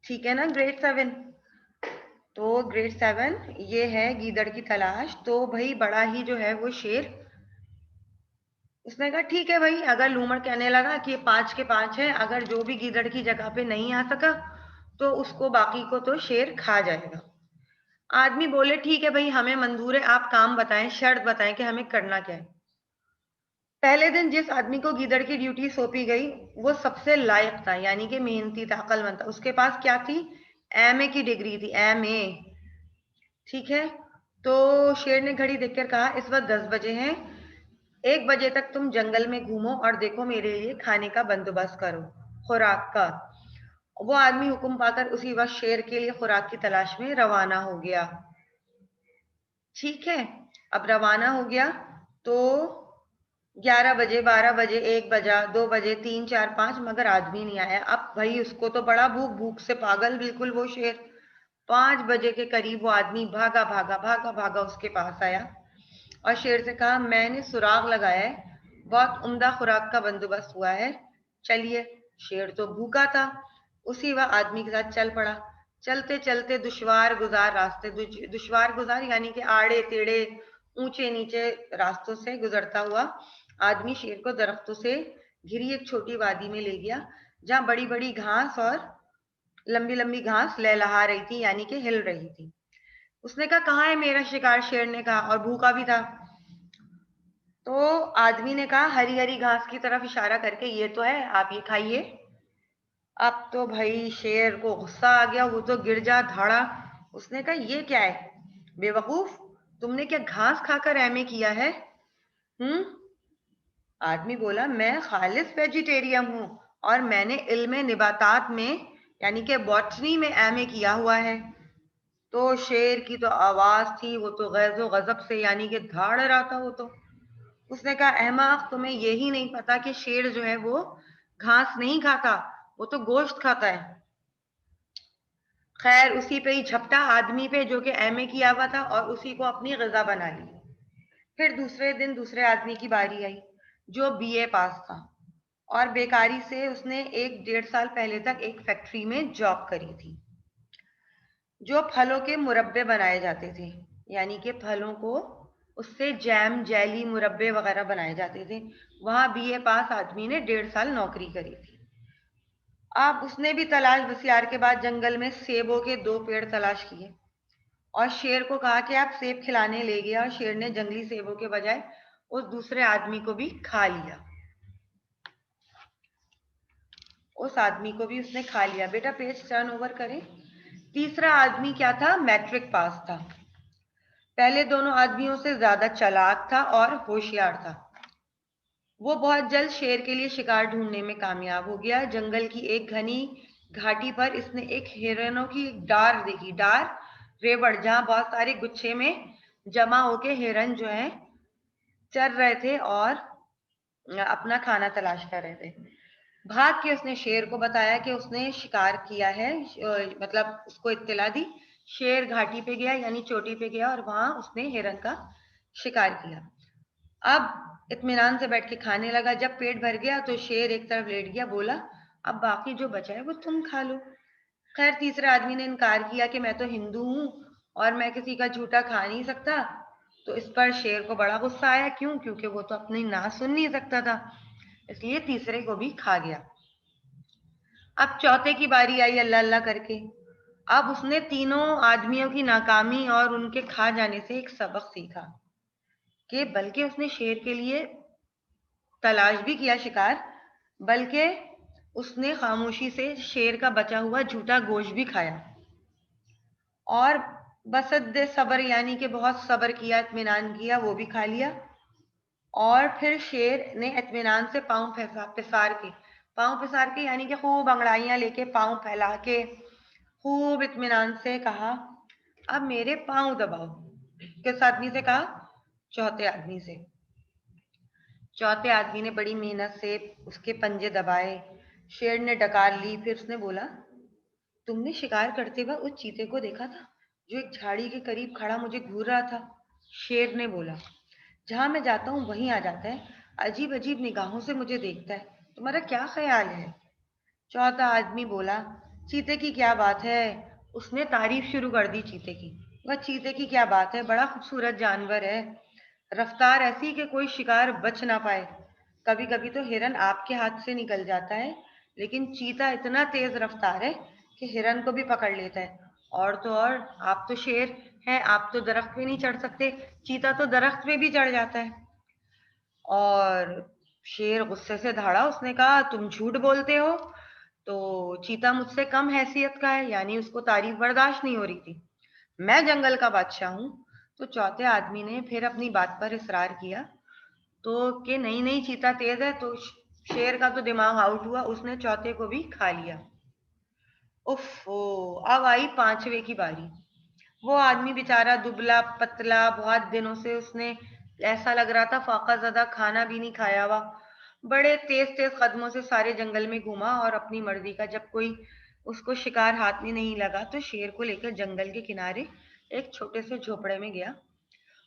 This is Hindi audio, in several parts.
ठीक है ना ग्रेड 7। तो ग्रेड 7 ये है गीदड़ की तलाश। तो भाई बड़ा ही जो है वो शेर, उसने कहा ठीक है भाई, अगर लूमड़ कहने लगा कि 5 के 5 है, अगर जो भी गीदड़ की जगह पे नहीं आ सका तो उसको बाकी को तो शेर खा जाएगा। आदमी बोले ठीक है भाई, हमें मंजूर है, आप काम बताएं, शर्त बताएं कि हमें करना क्या है। पहले दिन जिस आदमी को गीदड़ की ड्यूटी सौंपी गई वो सबसे लायक था, यानी कि मेहनती था, अक्लमंद था। उसके पास क्या थी? एमए की डिग्री थी, एमए। ठीक है। तो शेर ने घड़ी देखकर कहा इस वक्त 10 बजे हैं, 1 बजे तक तुम जंगल में घूमो और देखो, मेरे लिए खाने का बंदोबस्त करो, खुराक का। वो आदमी हुक्म पाकर उसी वक्त शेर के लिए खुराक की तलाश में रवाना हो गया। ठीक है। अब रवाना हो गया तो 11 बजे, 12 बजे, 1 बजा, 2 बजे, 3, 4, 5, मगर आदमी नहीं आया। अब भाई उसको तो बड़ा भूख, भूख से पागल बिल्कुल वो शेर। 5 बजे के करीब वो आदमी भागा भागा भागा भागा उसके पास आया और शेर से कहा मैंने सुराग लगाया है, बहुत उम्दा खुराक का बंदोबस्त हुआ है, चलिए। शेर तो भूखा था, उसी वह आदमी के साथ चल पड़ा। चलते चलते दुश्वार गुजार रास्ते, दुश्वार गुजार यानी कि आड़े टेढ़े ऊंचे नीचे रास्तों से गुजरता हुआ आदमी शेर को दरख्तों से घिरी एक छोटी वादी में ले गया, जहां बड़ी बड़ी घास और लंबी लंबी घास लहलहा रही थी, यानी कि हिल रही थी। उसने कहा कहाँ है मेरा शिकार? शेर ने कहा, और भूखा भी था। तो आदमी ने कहा हरी हरी घास की तरफ इशारा करके, ये तो है, आप ये खाइए। अब तो भाई शेर को गुस्सा आ गया, वो तो गिर जा धाड़ा। उसने कहा ये क्या है बेवकूफ, तुमने क्या घास खाकर एमए किया है? हम्म। आदमी बोला मैं खालिस वेजिटेरियन हूँ और मैंने इल्म निबातात में यानी कि बॉटनी में एमए किया हुआ है। तो शेर की तो आवाज थी, वो तो गैज़ो गजब से यानी कि धाड़ रहा था वो तो। उसने कहा अहमक, तुम्हें यही नहीं पता कि शेर जो है वो घास नहीं खाता, वो तो गोश्त खाता है। खैर उसी पे ही झपटा आदमी पे जो कि एमए किया हुआ था और उसी को अपनी गजा बना ली। फिर दूसरे दिन दूसरे आदमी की बारी आई जो बीए पास था और बेकारी से उसने 1 डेढ़ साल पहले तक एक फैक्ट्री में जॉब करी थी जो फलों के मुरब्बे बनाए जाते थे, यानी कि फलों को उससे जैम जेली मुरब्बे वगैरह बनाए जाते थे। वहां बीए पास आदमी ने 1.5 साल नौकरी करी थी। अब उसने भी तलाश बसियार के बाद जंगल में सेबों के 2 पेड़ तलाश किए और शेर को कहा कि आप सेब खिलाने ले गया, और शेर ने जंगली सेबों के बजाय उस दूसरे आदमी को भी खा लिया। उस आदमी को भी उसने खा लिया। बेटा पेज टर्न ओवर करें। तीसरा आदमी क्या था? मैट्रिक पास था। पहले दोनों आदमियों से ज्यादा चालाक था और होशियार था। वो बहुत जल्द शेर के लिए शिकार ढूंढने में कामयाब हो गया। जंगल की एक घनी घाटी पर इसने एक हिरणों की एक डार देखी, डार रेवड़, जहां बहुत सारे गुच्छे में जमा होके हिरन जो है चर रहे थे और अपना खाना तलाश कर रहे थे। भाग के उसने शेर को बताया कि उसने शिकार किया है, मतलब उसको इत्तला दी। शेर घाटी पे गया यानी चोटी पे गया और वहां उसने हिरन का शिकार किया। अब इत्मीनान से बैठ के खाने लगा। जब पेट भर गया तो शेर एक तरफ लेट गया, बोला अब बाकी जो बचा है वो तुम खा लो। खैर तीसरे आदमी ने इनकार किया कि मैं तो हिंदू हूं और मैं किसी का झूठा खा नहीं सकता। तो इस पर शेर को बड़ा गुस्सा आया, क्यों? क्योंकि वो तो अपनी ना सुन नहीं सकता था, इसलिए तीसरे को भी खा गया। अब चौथे की बारी आई अल्लाह अल्लाह करके। अब उसने तीनों आदमियों की नाकामी और उनके खा जाने से एक सबक सीखा कि बल्कि उसने शेर के लिए तलाश भी किया शिकार, बल्कि उसने खामोशी से शेर का बचा हुआ झूठा गोश्त भी खाया और बसद सब्र यानी कि बहुत सब्र किया, इत्मीनान किया, वो भी खा लिया। और फिर शेर ने इत्मीनान से पाँव पिसार के यानी कि खूब अंगड़ाइयां लेके पाँव फैला के खूब इत्मीनान से कहा अब मेरे पाँव दबाओ। किस आदमी से कहा? चौथे आदमी से। चौथे आदमी ने बड़ी मेहनत से उसके पंजे दबाए। शेर ने डकार ली। फिर उसने बोला तुमने शिकार करते वक्त उस चीते को देखा था जो एक झाड़ी के करीब खड़ा मुझे घूर रहा था? शेर ने बोला जहां मैं जाता हूँ वहीं आ जाता है, अजीब अजीब निगाहों से मुझे देखता है, तुम्हारा क्या ख्याल है? चौथा आदमी बोला चीते की क्या बात है, उसने तारीफ शुरू कर दी चीते की। वह चीते की क्या बात है, बड़ा खूबसूरत जानवर है, रफ्तार ऐसी कि कोई शिकार बच ना पाए। कभी कभी तो हिरन आपके हाथ से निकल जाता है, लेकिन चीता इतना तेज रफ्तार है कि हिरन को भी पकड़ लेता है। और तो और, आप तो शेर हैं, आप तो दरख्त पे नहीं चढ़ सकते, चीता तो दरख्त पे भी चढ़ जाता है। और शेर गुस्से से दहाड़ा, उसने कहा तुम झूठ बोलते हो। तो चीता मुझसे कम हैसियत का है, यानी उसको तारीफ बर्दाश्त नहीं हो रही थी। मैं जंगल का बादशाह हूँ। तो चौथे आदमी ने फिर अपनी बात पर इसरार किया, तो कि नहीं नहीं, चीता तेज है। तो शेर का तो दिमाग आउट हुआ, उसने चौथे को भी खा लिया। उफ, अब आई पांचवे की बारी। वो आदमी बेचारा दुबला पतला, बहुत दिनों से उसने, ऐसा लग रहा था फाका ज़दा, खाना भी नहीं खाया हुआ। बड़े तेज तेज कदमों से सारे जंगल में घूमा और अपनी मर्जी का जब कोई उसको शिकार हाथ में नहीं लगा तो शेर को लेकर जंगल के किनारे एक छोटे से झोपड़े में गया।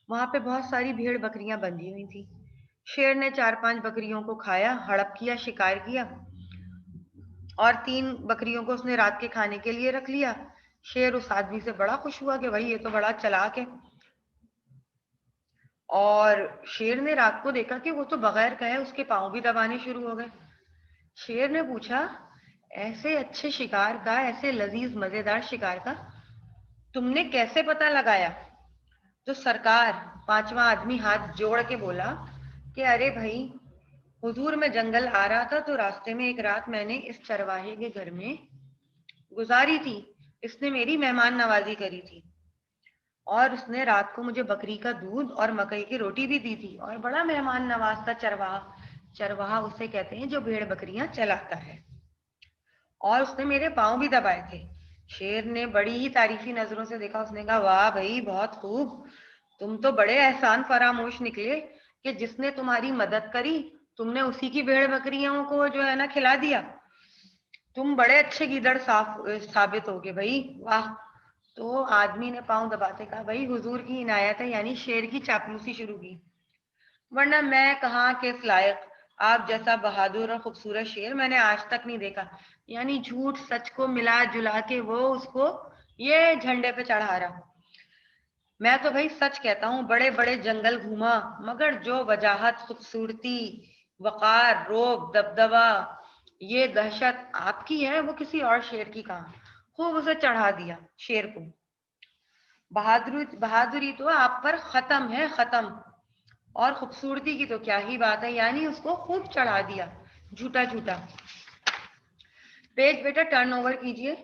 वहां पे बहुत सारी भेड़ बकरियां बंधी हुई थी। शेर ने 4-5 बकरियों को खाया, हड़प किया, शिकार किया, और 3 बकरियों को उसने रात के खाने के लिए रख लिया। शेर उस आदमी से बड़ा खुश हुआ कि भाई ये तो बड़ा चालाक है। और शेर ने रात को देखा कि वो तो बगैर कहे उसके पांव भी दबाने शुरू हो गए। शेर ने पूछा, ऐसे अच्छे शिकार का, ऐसे लजीज मजेदार शिकार का तुमने कैसे पता लगाया? तो सरकार, पांचवा आदमी हाथ जोड़ के बोला कि अरे भाई, हुजूर मैं जंगल आ रहा था तो रास्ते में एक रात मैंने इस चरवाहे के घर में गुजारी थी। इसने मेरी मेहमान नवाजी करी थी, और उसने रात को मुझे बकरी का दूध और मकई की रोटी भी दी थी, और बड़ा मेहमान नवाज था चरवाहा। चरवाहा उसे कहते हैं जो भेड़ बकरियां चलाता है। और उसने मेरे पांव भी दबाए थे। शेर ने बड़ी ही तारीफी नजरों से देखा, उसने कहा वाह भाई, बहुत खूब, तुम तो बड़े एहसान फरामोश निकले कि जिसने तुम्हारी मदद करी तुमने उसी की भेड़ बकरियों को जो है ना खिला दिया। तुम बड़े अच्छे गीदड़ साबित हो गए भाई, वाह। तो आदमी ने पांव दबाते कहा, भाई हुजूर की इनायत है, यानी शेर की चापलूसी शुरू की, वरना मैं कहाँ के इस लायक, आप जैसा बहादुर और खूबसूरत शेर मैंने आज तक नहीं देखा। यानी झूठ सच को मिला जुला के वो उसको ये झंडे पे चढ़ा रहा। मैं तो भाई सच कहता हूँ, बड़े बड़े जंगल घूमा, मगर जो वजाहत, खूबसूरती, वकार, रोब, दबदबा, ये दहशत आपकी है, वो किसी और शेर की कहाँ। खूब उसे चढ़ा दिया शेर को। बहादुरी बहादुरी तो आप पर खत्म है, खत्म। और खूबसूरती की तो क्या ही बात है, यानी उसको खूब चढ़ा दिया, झूठा झूठा। पेज बेटा टर्न ओवर कीजिए।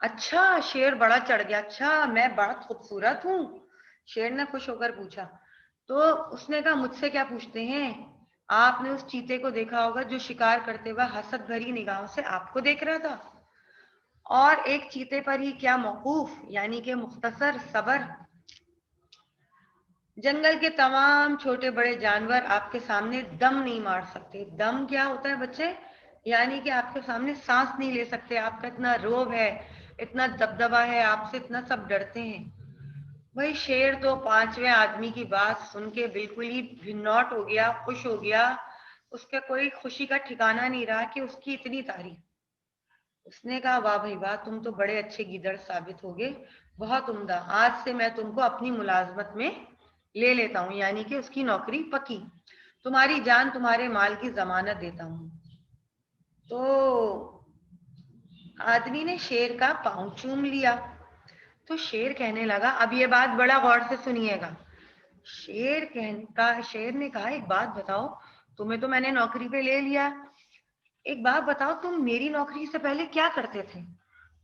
अच्छा, शेर बड़ा चढ़ गया, अच्छा मैं बड़ा खूबसूरत हूँ? शेर ने खुश होकर पूछा। तो उसने कहा, मुझसे क्या पूछते हैं, आपने उस चीते को देखा होगा जो शिकार करते हुए हसद भरी निगाहों से आपको देख रहा था। और एक चीते पर ही क्या मौकूफ, यानी कि मुख्तसर सबर। जंगल के तमाम छोटे बड़े जानवर आपके सामने दम नहीं मार सकते। दम क्या होता है बच्चे? यानी कि आपके सामने सांस नहीं ले सकते, आपका इतना रोब है, इतना दबदबा है, आपसे इतना सब डरते हैं। भाई शेर तो पांचवें आदमी की बात सुन के बिल्कुल ही भिन्नौट हो गया, खुश हो गया। उसका कोई खुशी का ठिकाना नहीं रहा कि उसकी इतनी तारीफ। उसने कहा, वाह भाई वाह, तुम तो बड़े अच्छे गीदड़ साबित हो गए, बहुत उम्दा। आज से मैं तुमको अपनी मुलाजमत में ले लेता हूँ, यानी कि उसकी नौकरी पक्की। तुम्हारी जान तुम्हारे माल की जमानत देता हूँ। तो आदमी ने शेर का पांव चूम लिया। तो शेर कहने लगा, अब ये बात बड़ा गौर से सुनिएगा। शेर ने कहा, एक बात बताओ, तुम्हें तो मैंने नौकरी पे ले लिया, एक बात बताओ, तुम मेरी नौकरी से पहले क्या करते थे?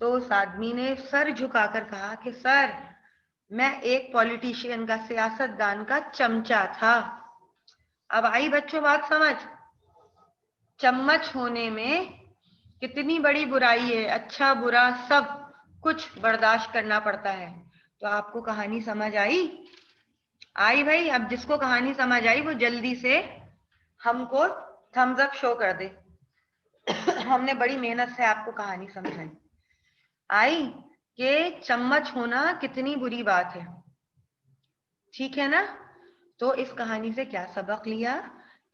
तो उस आदमी ने सर झुकाकर कहा कि सर, मैं एक पॉलिटिशियन का, सियासतदान का चमचा था। अब आई बच्चों बात समझ? चम्मच होने में कितनी बड़ी बुराई है, अच्छा बुरा सब कुछ बर्दाश्त करना पड़ता है। तो आपको कहानी समझ आई? आई भाई, अब जिसको कहानी समझ आई वो जल्दी से हमको थम्स अप शो कर दे। हमने बड़ी मेहनत से आपको कहानी समझाई। आई कि चम्मच होना कितनी बुरी बात है, ठीक है ना? तो इस कहानी से क्या सबक लिया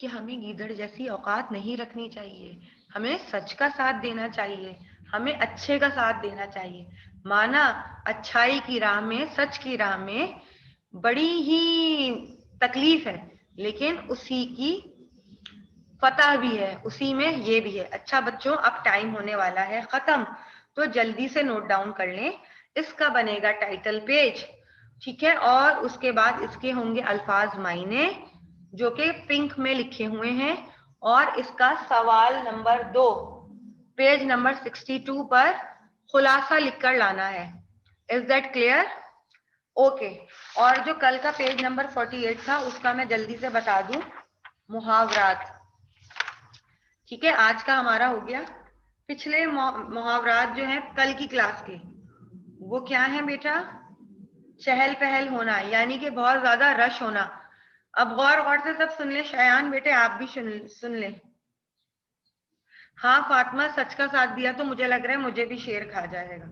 कि हमें गीदड़ जैसी औकात नहीं रखनी चाहिए, हमें सच का साथ देना चाहिए, हमें अच्छे का साथ देना चाहिए। माना अच्छाई की राह में, सच की राह में बड़ी ही तकलीफ है, लेकिन उसी की फतह भी है, उसी में ये भी है। अच्छा बच्चों, अब टाइम होने वाला है खत्म, तो जल्दी से नोट डाउन कर लें। इसका बनेगा टाइटल पेज, ठीक है, और उसके बाद इसके होंगे अल्फाज मायने जो कि पिंक में लिखे हुए हैं, और इसका सवाल नंबर 2 पेज नंबर 62 पर खुलासा लिखकर लाना है। Is that clear? ओके। और जो कल का पेज नंबर 48 था उसका मैं जल्दी से बता दूं, मुहावरात, ठीक है, आज का हमारा हो गया। पिछले मुहावरात जो है कल की क्लास के, वो क्या है बेटा? चहल पहल होना, यानी कि बहुत ज्यादा रश होना। अब गौर गौर से सब सुन ले, शयान बेटे आप भी सुन ले। हाँ फातिमा, सच का साथ दिया तो मुझे लग रहा है मुझे भी शेर खा जाएगा।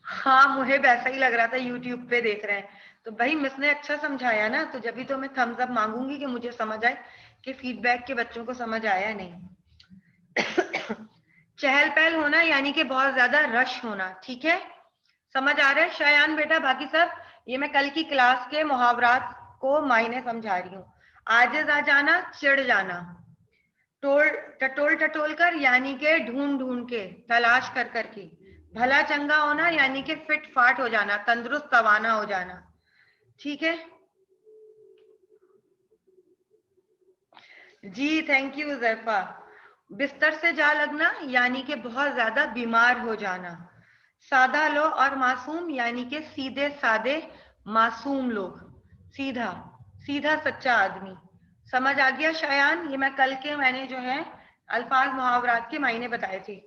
हाँ मुझे वैसा ही लग रहा था, यूट्यूब पे देख रहे हैं तो भाई मिस ने अच्छा समझाया ना, तो जब भी तो मैं थम्स अप मांगूंगी कि मुझे समझ आए कि फीडबैक के बच्चों को समझ आया नहीं। चहल पहल होना यानी कि बहुत ज्यादा रश होना, ठीक है, समझ आ रहा है शयान बेटा? बाकी सब ये मैं कल की क्लास के मुहावरात को मायने समझा रही हूँ। आजिज आ जाना, चिढ़ जाना, टोल टटोल टटोल कर यानी के ढूंढ ढूंढ के, तलाश कर कर के, भला चंगा होना यानी कि फिट फाट हो जाना, तंदुरुस्त तवाना हो जाना, ठीक है जी। Thank you जरफा। बिस्तर से जा लगना यानी कि बहुत ज्यादा बीमार हो जाना। सादा लो और मासूम यानी कि सीधे सादे मासूम लोग, सीधा सीधा सच्चा आदमी। समझ आ गया शयान? ये मैं कल के मैंने जो है अल्फाज मुहावरात के मायने बताए थे।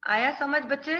आया समझ बच्चे?